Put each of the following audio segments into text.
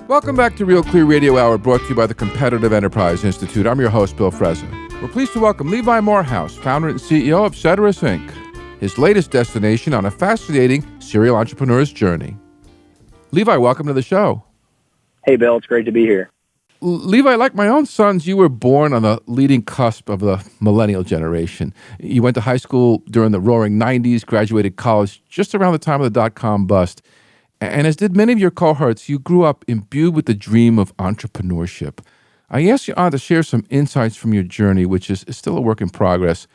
Welcome back to Real Clear Radio Hour, brought to you by the Competitive Enterprise Institute. I'm your host, Bill Frezza. We're pleased to welcome Levi Morehouse, founder and CEO of Ceterus, Inc., his latest destination on a fascinating serial entrepreneur's journey. Levi, welcome to the show. Hey, Bill. It's great to be here. Levi, like my own sons, you were born on the leading cusp of the millennial generation. You went to high school during the roaring 90s, graduated college just around the time of the dot-com bust. And as did many of your cohorts, you grew up imbued with the dream of entrepreneurship. I asked you on to share some insights from your journey, which is still a work in progress.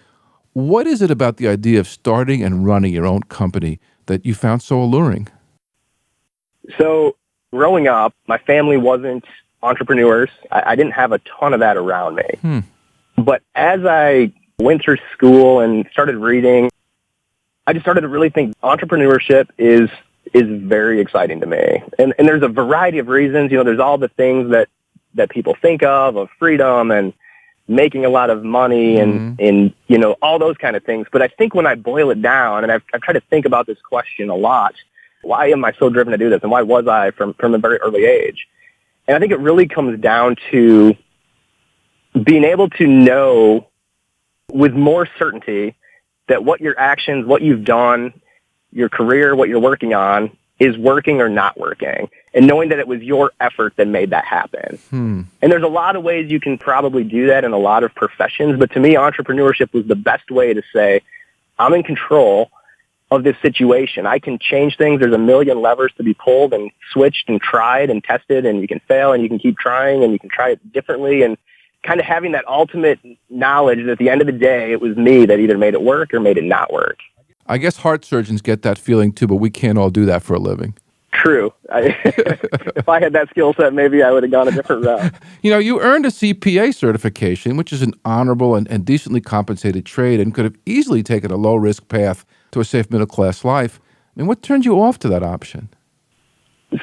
What is it about the idea of starting and running your own company that you found so alluring? So growing up, my family wasn't entrepreneurs. I didn't have a ton of that around me. But as I went through school and started reading, I just started to really think entrepreneurship is very exciting to me. And there's a variety of reasons. You know, there's all the things that people think of freedom and making a lot of money and you know, all those kind of things. But I think when I boil it down, and I've tried to think about this question a lot, why am I so driven to do this? And why was I from a very early age? And I think it really comes down to being able to know with more certainty that what your actions, what you've done, your career, what you're working on is working or not working, and knowing that it was your effort that made that happen. And there's a lot of ways you can probably do that in a lot of professions, but to me, entrepreneurship was the best way to say, I'm in control of this situation. I can change things. There's a million levers to be pulled and switched and tried and tested, and you can fail and you can keep trying and you can try it differently, and kind of having that ultimate knowledge that at the end of the day, it was me that either made it work or made it not work. I guess heart surgeons get that feeling too, but we can't all do that for a living. True. If I had that skill set, maybe I would have gone a different route. You know, you earned a CPA certification, which is an honorable and decently compensated trade, and could have easily taken a low-risk path to a safe middle-class life. I mean, what turned you off to that option?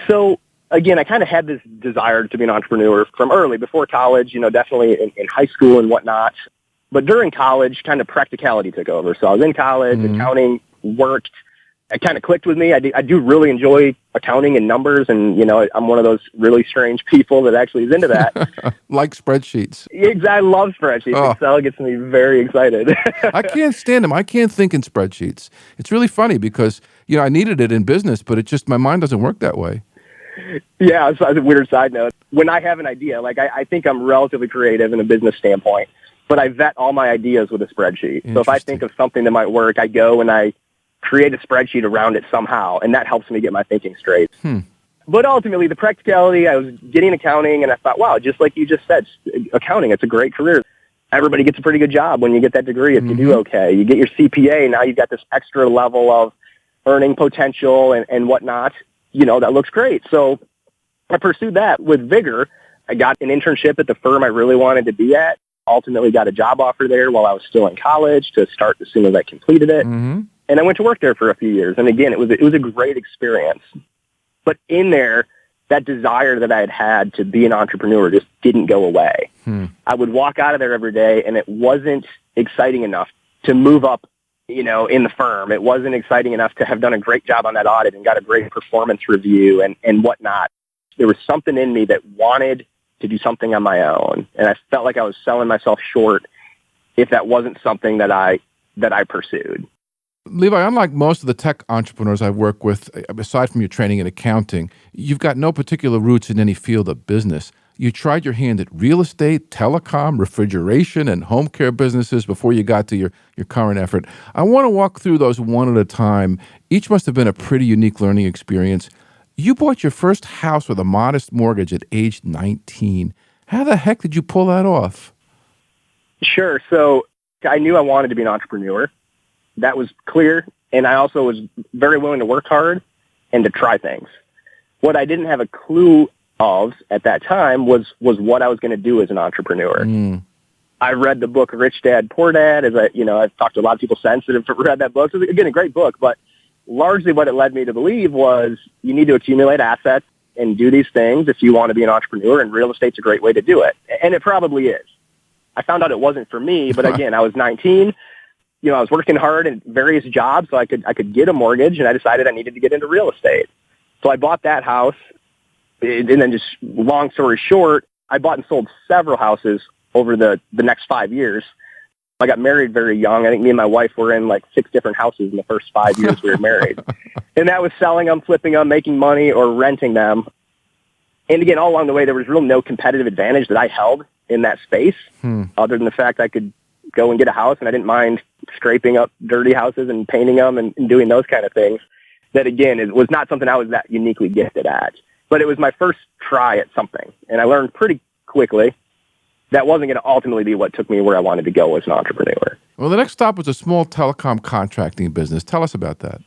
So, again, I kind of had this desire to be an entrepreneur from early, before college, you know, definitely in high school and whatnot. But during college, kind of practicality took over. So I was in college, accounting worked. It kind of clicked with me. I do really enjoy accounting and numbers, and, you know, I'm one of those really strange people that actually is into that. Like spreadsheets. Exactly. I love spreadsheets. Oh. Excel gets me very excited. I can't stand them. I can't think in spreadsheets. It's really funny because, you know, I needed it in business, but it just, my mind doesn't work that way. Yeah, it's a weird side note. When I have an idea, like I think I'm relatively creative in a business standpoint, but I vet all my ideas with a spreadsheet. So if I think of something that might work, I go and I create a spreadsheet around it somehow, and that helps me get my thinking straight. But ultimately, the practicality, I was getting accounting, and I thought, wow, just like you just said, accounting, it's a great career. Everybody gets a pretty good job when you get that degree if you do okay. You get your CPA, now you've got this extra level of earning potential and whatnot. You know, that looks great. So I pursued that with vigor. I got an internship at the firm I really wanted to be at. Ultimately got a job offer there while I was still in college to start as soon as I completed it. And I went to work there for a few years. And again, it was a great experience. But in there, that desire that I had to be an entrepreneur just didn't go away. I would walk out of there every day, and it wasn't exciting enough to move up, you know, in the firm. It wasn't exciting enough to have done a great job on that audit and got a great performance review and whatnot. There was something in me that wanted to do something on my own, and I felt like I was selling myself short if that wasn't something that I pursued. Levi, unlike most of the tech entrepreneurs I work with, aside from your training in accounting, you've got no particular roots in any field of business. You tried your hand at real estate, telecom, refrigeration, and home care businesses before you got to your current effort. I want to walk through those one at a time. Each must have been a pretty unique learning experience. You bought your first house with a modest mortgage at age 19. How the heck did you pull that off? Sure. So I knew I wanted to be an entrepreneur. That was clear. And I also was very willing to work hard and to try things. What I didn't have a clue of at that time was what I was going to do as an entrepreneur. I read the book Rich Dad, Poor Dad, I've talked to a lot of people since that have read that book. So again, a great book, but largely what it led me to believe was you need to accumulate assets and do these things if you want to be an entrepreneur, and real estate's a great way to do it. And it probably is. I found out it wasn't for me, but again, I was 19. You know, I was working hard in various jobs so I could get a mortgage, and I decided I needed to get into real estate. So I bought that house. And then just long story short, I bought and sold several houses over the next 5 years. I got married very young. I think me and my wife were in like 6 different houses in the first 5 years we were married. And that was selling them, flipping them, making money, or renting them. And again, all along the way, there was really no competitive advantage that I held in that space, other than the fact I could go and get a house, and I didn't mind scraping up dirty houses and painting them and doing those kind of things. That, again, was not something I was that uniquely gifted at. But it was my first try at something, and I learned pretty quickly that wasn't going to ultimately be what took me where I wanted to go as an entrepreneur. Well, the next stop was a small telecom contracting business. Tell us about that.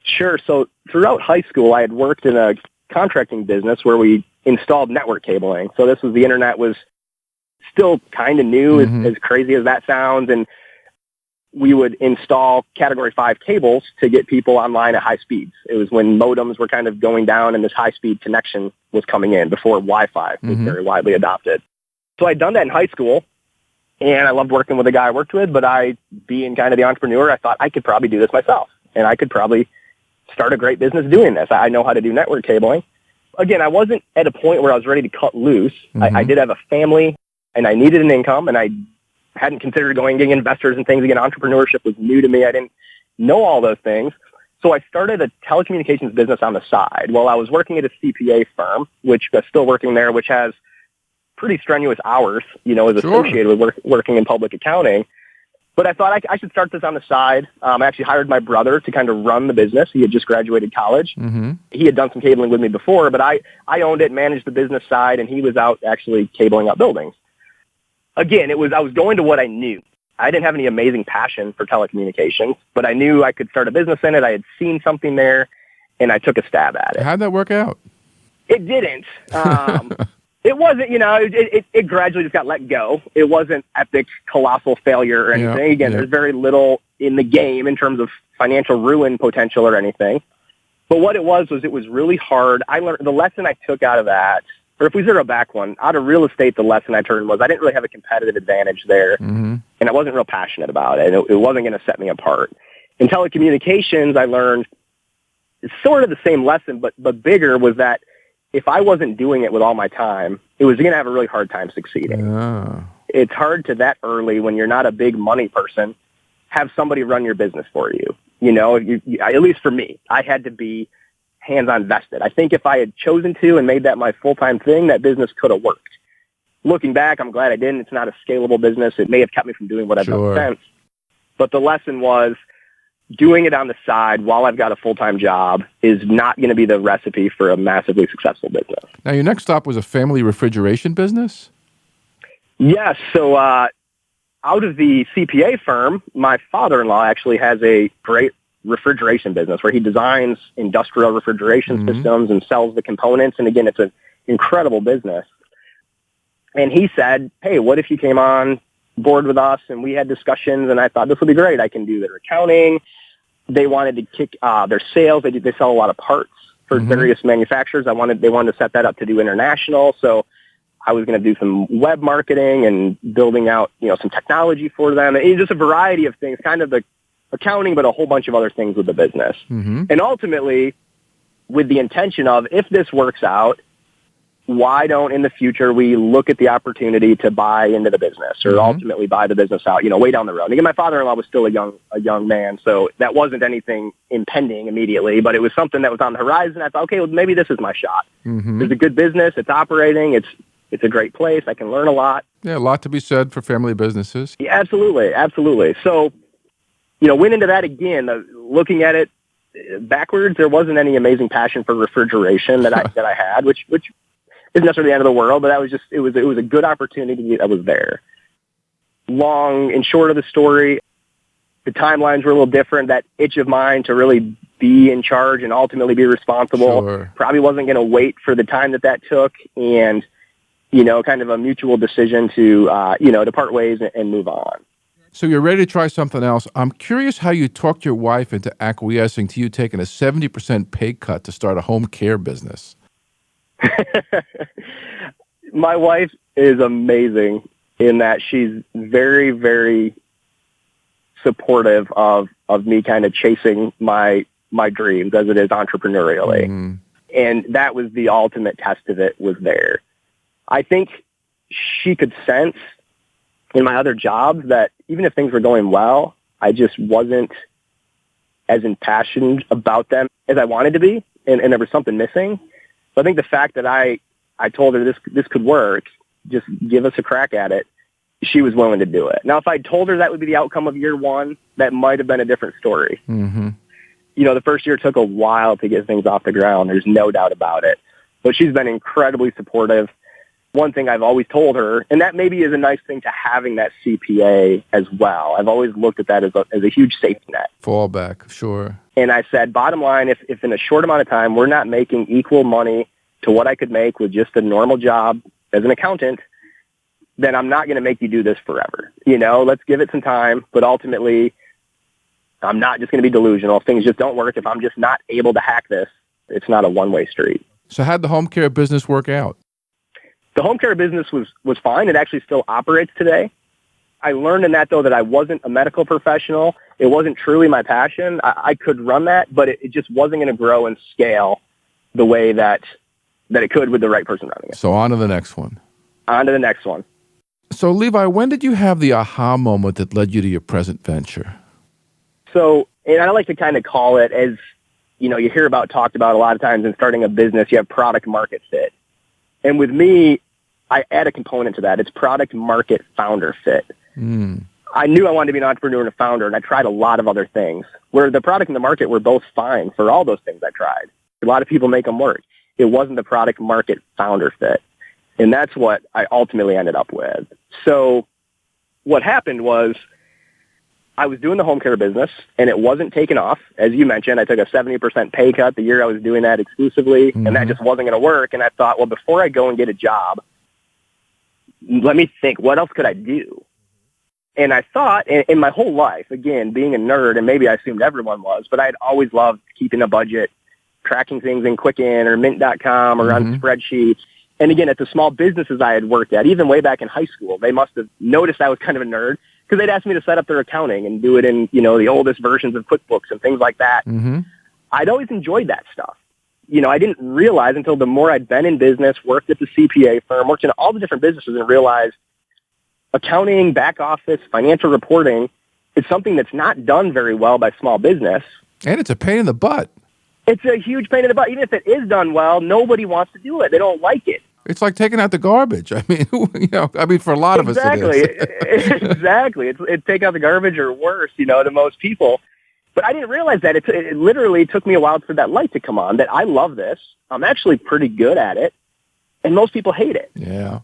Sure. So throughout high school, I had worked in a contracting business where we installed network cabling. So this was, the internet was still kind of new, as crazy as that sounds. And we would install Category 5 cables to get people online at high speeds. It was when modems were kind of going down and this high-speed connection was coming in before Wi-Fi was very widely adopted. So I'd done that in high school, and I loved working with the guy I worked with, but I, being kind of the entrepreneur, I thought I could probably do this myself, and I could probably start a great business doing this. I know how to do network cabling. Again, I wasn't at a point where I was ready to cut loose. I did have a family, and I needed an income, and I hadn't considered getting investors and things. Again, entrepreneurship was new to me. I didn't know all those things. So I started a telecommunications business on the side while I was working at a CPA firm, which I'm still working there, which has pretty strenuous hours, as associated with working in public accounting. But I thought I should start this on the side. I actually hired my brother to kind of run the business. He had just graduated college. He had done some cabling with me before, but I owned it, managed the business side, and he was out actually cabling up buildings. Again, I was going to what I knew. I didn't have any amazing passion for telecommunications, but I knew I could start a business in it. I had seen something there, and I took a stab at it. How'd that work out? It didn't. It wasn't, it gradually just got let go. It wasn't epic, colossal failure or anything. Again, there's very little in the game in terms of financial ruin potential or anything. But what it was really hard. I learned the lesson I took out of that, or if we zero back one, out of real estate, the lesson I learned was I didn't really have a competitive advantage there, and I wasn't real passionate about it. It wasn't going to set me apart. In telecommunications, I learned sort of the same lesson, but bigger was that if I wasn't doing it with all my time, it was going to have a really hard time succeeding. It's hard to that early when you're not a big money person, have somebody run your business for you. At least for me, I had to be hands-on vested. I think if I had chosen to and made that my full-time thing, that business could have worked. Looking back, I'm glad I didn't. It's not a scalable business. It may have kept me from doing what I've done since. But the lesson was, doing it on the side while I've got a full-time job is not going to be the recipe for a massively successful business. Now, your next stop was a family refrigeration business? Yes. So out of the CPA firm, my father-in-law actually has a great refrigeration business where he designs industrial refrigeration systems and sells the components. And again, it's an incredible business. And he said, hey, what if you came on board with us? And we had discussions, and I thought this would be great. I can do their accounting. They wanted to kick their sales. They sell a lot of parts for various manufacturers. They wanted to set that up to do international. So I was going to do some web marketing and building out, some technology for them, and just a variety of things, kind of the accounting, but a whole bunch of other things with the business. And ultimately, with the intention of, if this works out, why don't in the future we look at the opportunity to buy into the business or ultimately buy the business out, way down the road. Again, my father-in-law was still a young man, so that wasn't anything impending immediately, but it was something that was on the horizon. I thought, okay, well, maybe this is my shot. It's a good business. It's operating. It's a great place. I can learn a lot. Yeah, a lot to be said for family businesses. Yeah, absolutely. Absolutely. So, went into that again, looking at it backwards. There wasn't any amazing passion for refrigeration that I had, which isn't necessarily the end of the world, but that was it was a good opportunity that was there. Long and short of the story, the timelines were a little different. That itch of mine to really be in charge and ultimately be responsible probably wasn't going to wait for the time that took, and kind of a mutual decision to to part ways and move on. So you're ready to try something else. I'm curious how you talked your wife into acquiescing to you taking a 70% pay cut to start a home care business. My wife is amazing in that she's very, very supportive of me kind of chasing my dreams as it is entrepreneurially. And that was the ultimate test of it, was there. I think she could sense in my other jobs that even if things were going well, I just wasn't as impassioned about them as I wanted to be, and there was something missing. So I think the fact that I told her this could work, just give us a crack at it, she was willing to do it. Now, if I told her that would be the outcome of year one, that might have been a different story. Mm-hmm. You know, the first year took a while to get things off the ground. There's no doubt about it. But she's been incredibly supportive. One thing I've always told her, and that maybe is a nice thing to having that CPA as well. I've always looked at that as a huge safety net. Fallback, sure. And I said, bottom line, if in a short amount of time we're not making equal money to what I could make with just a normal job as an accountant, then I'm not going to make you do this forever. You know, let's give it some time. But ultimately, I'm not just going to be delusional. If things just don't work, if I'm just not able to hack this, it's not a one-way street. So how'd the home care business work out? The home care business was fine. It actually still operates today. I learned in that, though, that I wasn't a medical professional. It wasn't truly my passion. I could run that, but it just wasn't going to grow and scale the way that it could with the right person running it. So on to the next one. On to the next one. So, Levi, when did you have the aha moment that led you to your present venture? So, and I like to kind of call it, as you know, you hear about, talked about a lot of times in starting a business, you have product market fit. And with me, I add a component to that. It's product market founder fit. I knew I wanted to be an entrepreneur and a founder, and I tried a lot of other things. Where the product and the market were both fine for all those things I tried. A lot of people make them work. It wasn't the product market founder fit. And that's what I ultimately ended up with. So what happened was I was doing the home care business, and it wasn't taking off. As you mentioned, I took a 70% pay cut the year I was doing that exclusively, and that just wasn't going to work. And I thought, well, before I go and get a job, let me think, what else could I do? And I thought, in my whole life, again, being a nerd, and maybe I assumed everyone was, but I had always loved keeping a budget, tracking things in Quicken or Mint.com or on spreadsheets. And again, at the small businesses I had worked at, even way back in high school, they must have noticed I was kind of a nerd because they'd ask me to set up their accounting and do it in, you know, the oldest versions of QuickBooks and things like that. I'd always enjoyed that stuff. You know, I didn't realize until the more I'd been in business, worked at the CPA firm, worked in all the different businesses, and realized accounting, back office, financial reporting is something that's not done very well by small business. And it's a pain in the butt. It's a huge pain in the butt. Even if it is done well, nobody wants to do it. They don't like it. It's like taking out the garbage. I mean, for a lot of us, it is. Exactly. It's take out the garbage or worse, you know, to most people. But I didn't realize that. It literally took me a while for that light to come on, that I love this. I'm actually pretty good at it. And most people hate it. Yeah.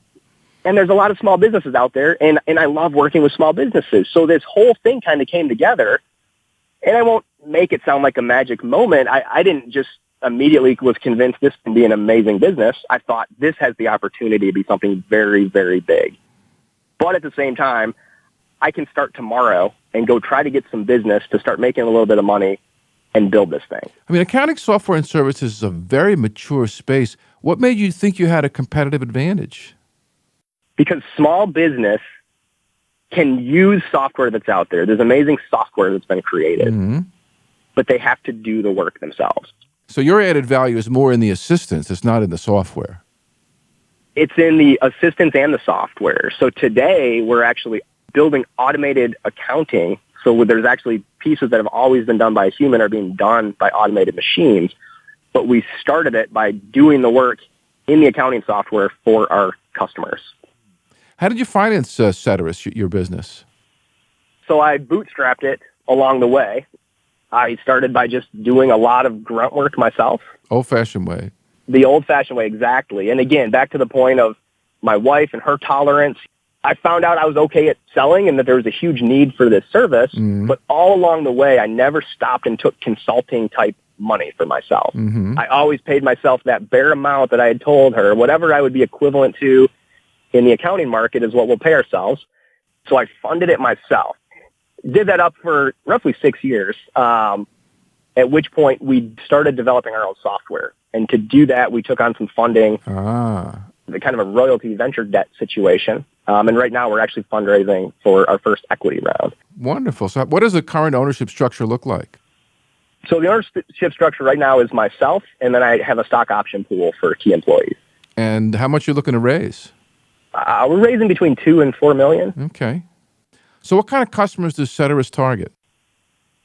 And there's a lot of small businesses out there, and I love working with small businesses. So this whole thing kind of came together. And I won't make it sound like a magic moment. I didn't just immediately was convinced this can be an amazing business. I thought this has the opportunity to be something very, very big. But at the same time, I can start tomorrow and go try to get some business to start making a little bit of money and build this thing. I mean, accounting software and services is a very mature space. What made you think you had a competitive advantage? Because small business can use software that's out there. There's amazing software that's been created, but they have to do the work themselves. So your added value is more in the assistance. It's not in the software. It's in the assistance and the software. So today we're actually building automated accounting. So there's actually pieces that have always been done by a human are being done by automated machines. But we started it by doing the work in the accounting software for our customers. How did you finance Ceterus, your business? So I bootstrapped it along the way. I started by just doing a lot of grunt work myself. Old-fashioned way. The old-fashioned way, exactly. And again, back to the point of my wife and her tolerance, I found out I was okay at selling and that there was a huge need for this service. But all along the way, I never stopped and took consulting-type money for myself. I always paid myself that bare amount that I had told her. Whatever I would be equivalent to in the accounting market is what we'll pay ourselves. So I funded it myself. Did that up for roughly 6 years, at which point we started developing our own software. And to do that, we took on some funding, the kind of a royalty venture debt situation. And right now we're actually fundraising for our first equity round. Wonderful. So what does the current ownership structure look like? So the ownership structure right now is myself, and then I have a stock option pool for key employees. And how much are you looking to raise? We're raising between $2 and $4 million. Okay. So what kind of customers does Ceterus target?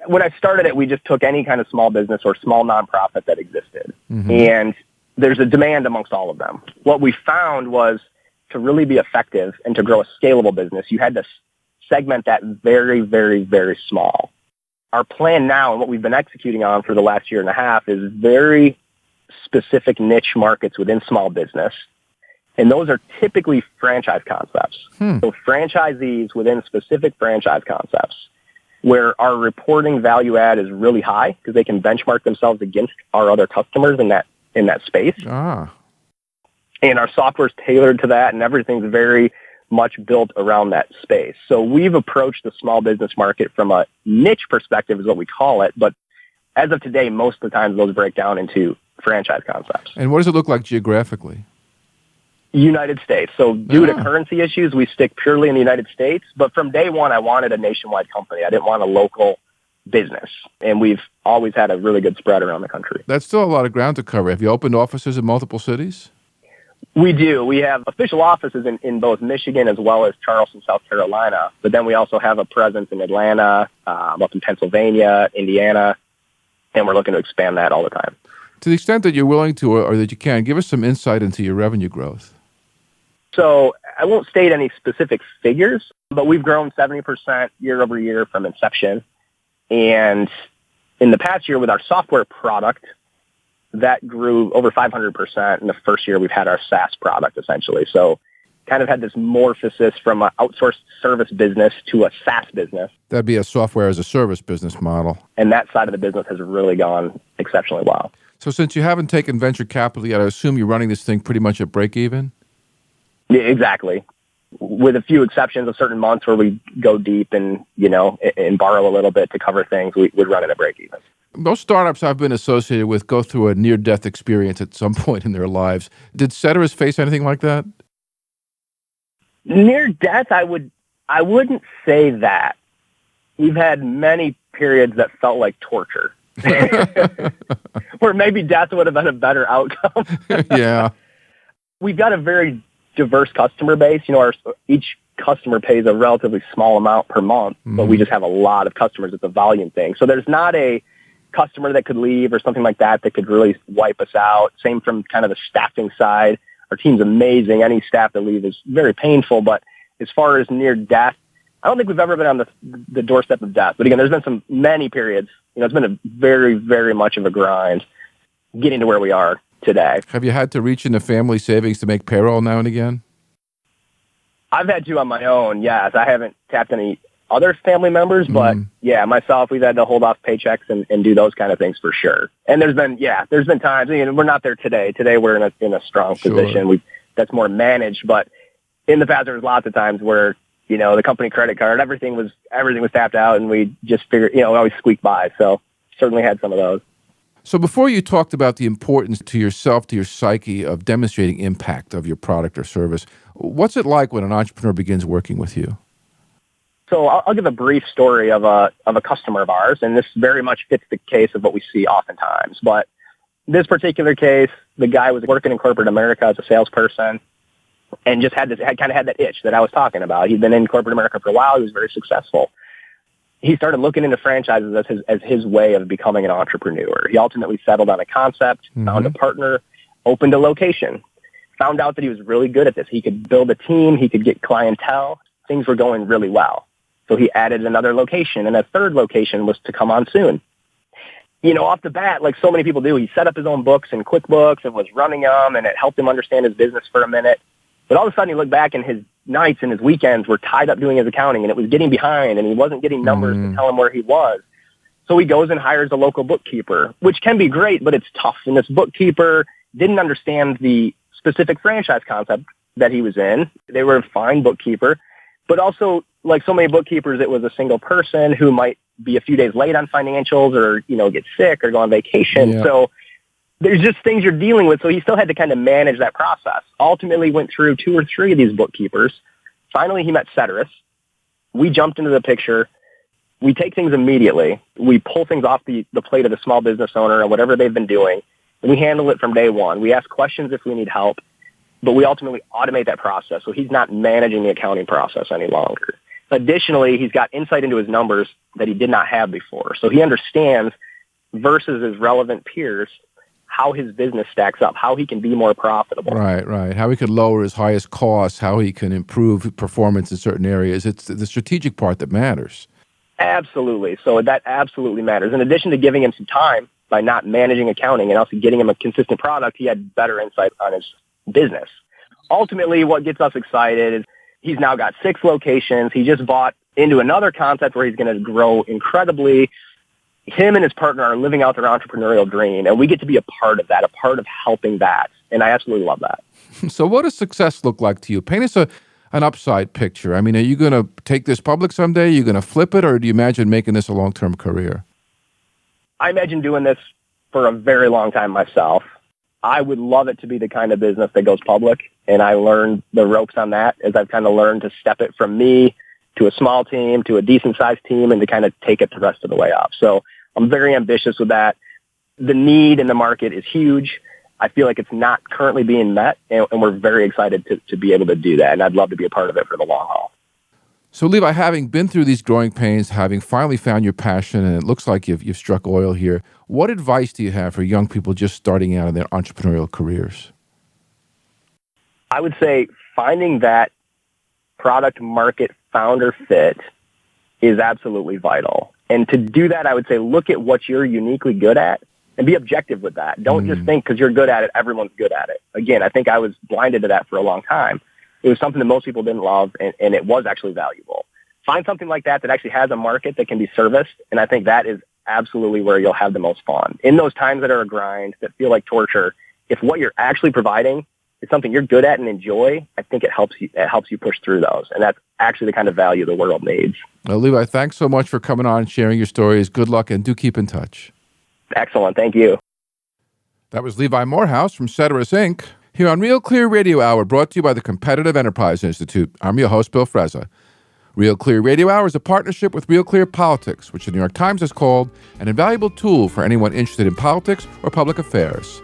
When I started it, we just took any kind of small business or small nonprofit that existed. Mm-hmm. And there's a demand amongst all of them. What we found was to really be effective and to grow a scalable business, you had to segment that very, very, very small. Our plan now and what we've been executing on for the last year and a half is very specific niche markets within small business. And those are typically franchise concepts. So franchisees within specific franchise concepts where our reporting value add is really high because they can benchmark themselves against our other customers in that space. And our software is tailored to that, and everything's very much built around that space. So we've approached the small business market from a niche perspective is what we call it. But as of today, most of the time those break down into franchise concepts. And what does it look like geographically? United States. So due to currency issues, we stick purely in the United States. But from day one, I wanted a nationwide company. I didn't want a local business. And we've always had a really good spread around the country. That's still a lot of ground to cover. Have you opened offices in multiple cities? We do. We have official offices in both Michigan as well as Charleston, South Carolina. But then we also have a presence in Atlanta, up in Pennsylvania, Indiana, and we're looking to expand that all the time. To the extent that you're willing to or that you can, give us some insight into your revenue growth. So I won't state any specific figures, but we've grown 70% year over year from inception. And in the past year with our software product, that grew over 500% in the first year we've had our SaaS product, essentially. So kind of had this morphosis from an outsourced service business to a SaaS business. That'd be a software as a service business model. And that side of the business has really gone exceptionally well. So since you haven't taken venture capital yet, I assume you're running this thing pretty much at break even? Yeah, exactly. With a few exceptions of certain months where we go deep and, and borrow a little bit to cover things, we would run it at break even. Most startups I've been associated with go through a near-death experience at some point in their lives. Did Ceterus face anything like that? Near death, I wouldn't say that. We've had many periods that felt like torture. Where maybe death would have been a better outcome. Yeah. We've got a very diverse customer base. Each customer pays a relatively small amount per month, but we just have a lot of customers. It's a volume thing. So there's not a customer that could leave or something like that could really wipe us out. Same from kind of the staffing side. Our team's amazing. Any staff that leave is very painful. But as far as near death, I don't think we've ever been on the doorstep of death. But again, there's been many periods. It's been a very, very much of a grind getting to where we are today. Have you had to reach into family savings to make payroll now and again? I've had to on my own, yes. I haven't tapped any other family members, but yeah, myself, we've had to hold off paychecks and do those kind of things for sure. And there's been times, we're not there today. Today we're in a strong position. That's more managed, but in the past there was lots of times where, the company credit card, everything was tapped out and we just figured, we always squeak by. So certainly had some of those. So before you talked about the importance to yourself, to your psyche of demonstrating impact of your product or service, what's it like when an entrepreneur begins working with you? So I'll give a brief story of a customer of ours, and this very much fits the case of what we see oftentimes. But this particular case, the guy was working in corporate America as a salesperson and just had that itch that I was talking about. He'd been in corporate America for a while. He was very successful. He started looking into franchises as his way of becoming an entrepreneur. He ultimately settled on a concept, found a partner, opened a location, found out that he was really good at this. He could build a team. He could get clientele. Things were going really well. So he added another location, and a third location was to come on soon. Off the bat, like so many people do, he set up his own books in QuickBooks and was running them, and it helped him understand his business for a minute. But all of a sudden, he looked back, and his nights and his weekends were tied up doing his accounting, and it was getting behind, and he wasn't getting numbers to tell him where he was. So he goes and hires a local bookkeeper, which can be great, but it's tough. And this bookkeeper didn't understand the specific franchise concept that he was in. They were a fine bookkeeper, but also, like so many bookkeepers, it was a single person who might be a few days late on financials or, get sick or go on vacation. Yeah. So there's just things you're dealing with. So he still had to kind of manage that process. Ultimately went through 2 or 3 of these bookkeepers. Finally, he met Ceterus. We jumped into the picture. We take things immediately. We pull things off the plate of the small business owner or whatever they've been doing, and we handle it from day one. We ask questions if we need help, but we ultimately automate that process so he's not managing the accounting process any longer. Additionally, he's got insight into his numbers that he did not have before. So he understands versus his relevant peers how his business stacks up, how he can be more profitable. Right. How he could lower his highest costs, how he can improve performance in certain areas. It's the strategic part that matters. Absolutely. So that absolutely matters. In addition to giving him some time by not managing accounting and also getting him a consistent product, he had better insight on his business. Ultimately, what gets us excited is he's now got 6 locations. He just bought into another concept where he's going to grow incredibly. Him and his partner are living out their entrepreneurial dream, and we get to be a part of that, a part of helping that. And I absolutely love that. So what does success look like to you? Paint us an upside picture. I mean, are you going to take this public someday? Are you going to flip it, or do you imagine making this a long-term career? I imagine doing this for a very long time myself. I would love it to be the kind of business that goes public, and I learned the ropes on that as I've kind of learned to step it from me to a small team to a decent-sized team and to kind of take it the rest of the way up. So I'm very ambitious with that. The need in the market is huge. I feel like it's not currently being met, and we're very excited to be able to do that, and I'd love to be a part of it for the long haul. So, Levi, having been through these growing pains, having finally found your passion, and it looks like you've struck oil here, what advice do you have for young people just starting out in their entrepreneurial careers? I would say finding that product market founder fit is absolutely vital. And to do that, I would say look at what you're uniquely good at and be objective with that. Don't just think because you're good at it, everyone's good at it. Again, I think I was blinded to that for a long time. It was something that most people didn't love, and it was actually valuable. Find something like that that actually has a market that can be serviced, and I think that is absolutely where you'll have the most fun. In those times that are a grind, that feel like torture, if what you're actually providing is something you're good at and enjoy, I think it helps you push through those, and that's actually the kind of value the world needs. Well, Levi, thanks so much for coming on and sharing your stories. Good luck, and do keep in touch. Excellent. Thank you. That was Levi Morehouse from Ceterus, Inc., here on Real Clear Radio Hour, brought to you by the Competitive Enterprise Institute. I'm your host, Bill Frezza. Real Clear Radio Hour is a partnership with Real Clear Politics, which the New York Times has called an invaluable tool for anyone interested in politics or public affairs.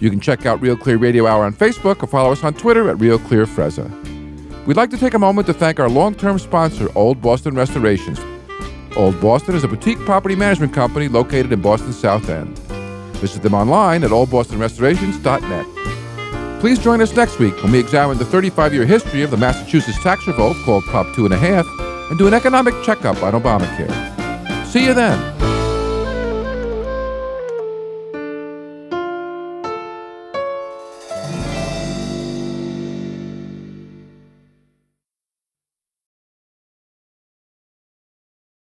You can check out Real Clear Radio Hour on Facebook or follow us on Twitter at Real Clear Frezza. We'd like to take a moment to thank our long-term sponsor, Old Boston Restorations. Old Boston is a boutique property management company located in Boston's South End. Visit them online at oldbostonrestorations.net. Please join us next week when we examine the 35-year history of the Massachusetts tax revolt called Prop 2.5 and do an economic checkup on Obamacare. See you then.